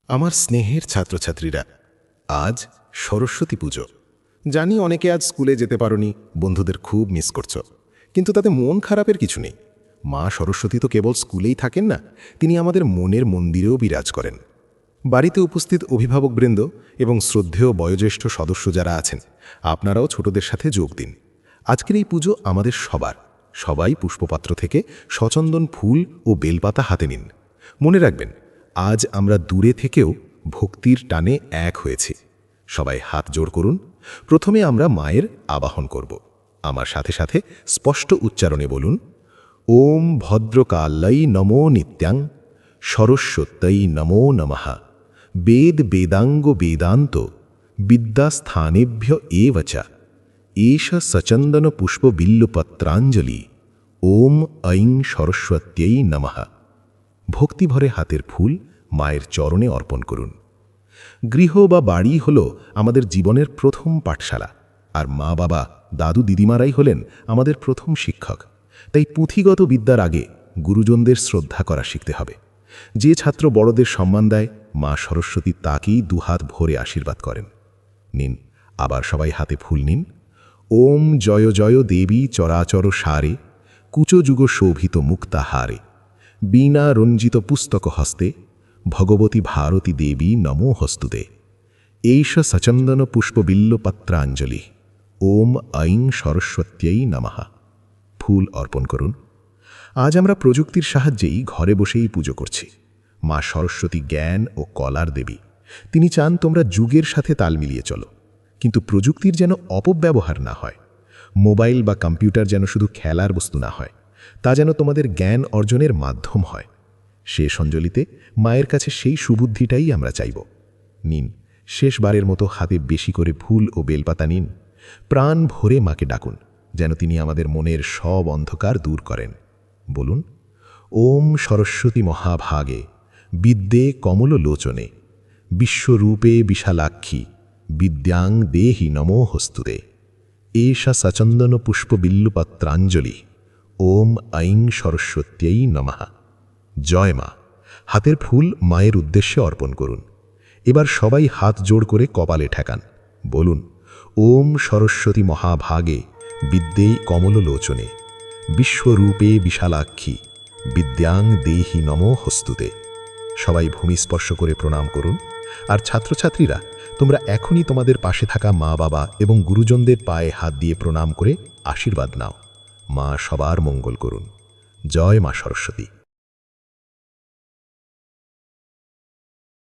আমার স্নেহের ছাত্রছাত্রীরা, আজ সরস্বতী পুজো। জানি অনেকে আজ স্কুলে যেতে পারোনি, বন্ধুদের খুব মিস করছো, কিন্তু তাতে মন খারাপের কিছু নেই। মা সরস্বতী তো কেবল স্কুলেই থাকেন না, তিনি আমাদের মনের মন্দিরেও বিরাজ করেন। বাড়িতে উপস্থিত অভিভাবকবৃন্দ এবং শ্রদ্ধেয় বয়োজ্যেষ্ঠ সদস্য যারা আছেন, আপনারাও ছোটদের সাথে যোগ দিন। আজকের এই পুজো আমাদের সবার। সবাই পুষ্পপাত্র থেকে সচন্দন ফুল ও বেলপাতা হাতে নিন। মনে রাখবেন, আজ আমরা দূরে থেকেও ভক্তির টানে এক হয়েছি। সবাই হাত জোড় করুন। প্রথমে আমরা মায়ের আবাহন করব। আমার সাথে সাথে স্পষ্ট উচ্চারণে বলুন, ওম ভদ্রকাল্যৈ নমো নিত্যাং সরস্বত্যৈ নমো নমঃ। বেদ বেদাঙ্গ বেদান্ত বিদ্যাস্থানেভ্য এব চ এষ সচন্দন পুষ্প বিল্লপত্রাঞ্জলি। ওম ঐং সরস্বত্যৈ নমঃ। ভক্তিভরে হাতের ফুল মায়ের চরণে অর্পণ করুন। গৃহ বা বাড়ি হল আমাদের জীবনের প্রথম পাঠশালা, আর মা বাবা দাদু দিদিমারাই হলেন আমাদের প্রথম শিক্ষক। তাই পুঁথিগত বিদ্যার আগে গুরুজনদের শ্রদ্ধা করা শিখতে হবে। যে ছাত্র বড়দের সম্মান দেয়, মা সরস্বতী তাকেই দুহাত ভরে আশীর্বাদ করেন। নিন, আবার সবাই হাতে ফুল নিন। ওম জয় জয় দেবী চরাচর সারে কুচযুগ শোভিত মুক্তাহারে বীণা রঞ্জিত পুস্তক হস্তে ভগবতী ভারতী দেবী নমো হস্তুতে। এইষ সচন্দন পুষ্পবিল্লপত্রাঞ্জলি। ওম ঐং সরস্বত্যৈ নমঃ। ফুল অর্পণ করুন। আজ আমরা প্রযুক্তির সাহায্যেই ঘরে বসেই পুজো করছি। মা সরস্বতী জ্ঞান ও কলার দেবী। তিনি চান তোমরা যুগের সাথে তাল মিলিয়ে চলো, কিন্তু প্রযুক্তির যেন অপব্যবহার না হয়। মোবাইল বা কম্পিউটার যেন শুধু খেলার বস্তু না হয়, তা যেন তোমাদের জ্ঞান অর্জনের মাধ্যম হয়। শেষ অঞ্জলিতে মায়ের কাছে সেই সুবুদ্ধিটাই আমরা চাইব। নিন, শেষবারের মতো হাতে বেশি করে ফুল ও বেলপাতা নিন। প্রাণ ভরে মাকে ডাকুন, যেন তিনি আমাদের মনের সব অন্ধকার দূর করেন। বলুন, ওম সরস্বতী মহাভাগে বিদ্যে কমললোচনে বিশ্বরূপে বিশালাক্ষী বিদ্যাং দেহি নমো হস্তুতে। এষা সচন্দন পুষ্পবিল্লপত্রাঞ্জলি। ওম ঐং সরস্বত্যৈ নমঃ। জয় মা। হাতের ফুল মায়ের উদ্দেশ্যে অর্পণ করুন। এবার সবাই হাত জোড় করে কপালে ঠেকান। বলুন, ওম সরস্বতী মহাভাগে বিদ্যে কমললোচনে বিশ্বরূপে বিশালাক্ষী বিদ্যাং দেহি নমো হস্তুতে। সবাই ভূমি স্পর্শ করে প্রণাম করুন। আর ছাত্রছাত্রীরা, তোমরা এখনই তোমাদের পাশে থাকা মা বাবা এবং গুরুজনদের পায়ে হাত দিয়ে প্রণাম করে আশীর্বাদ নাও। মা সবার মঙ্গল করুন। জয় মা সরস্বতী।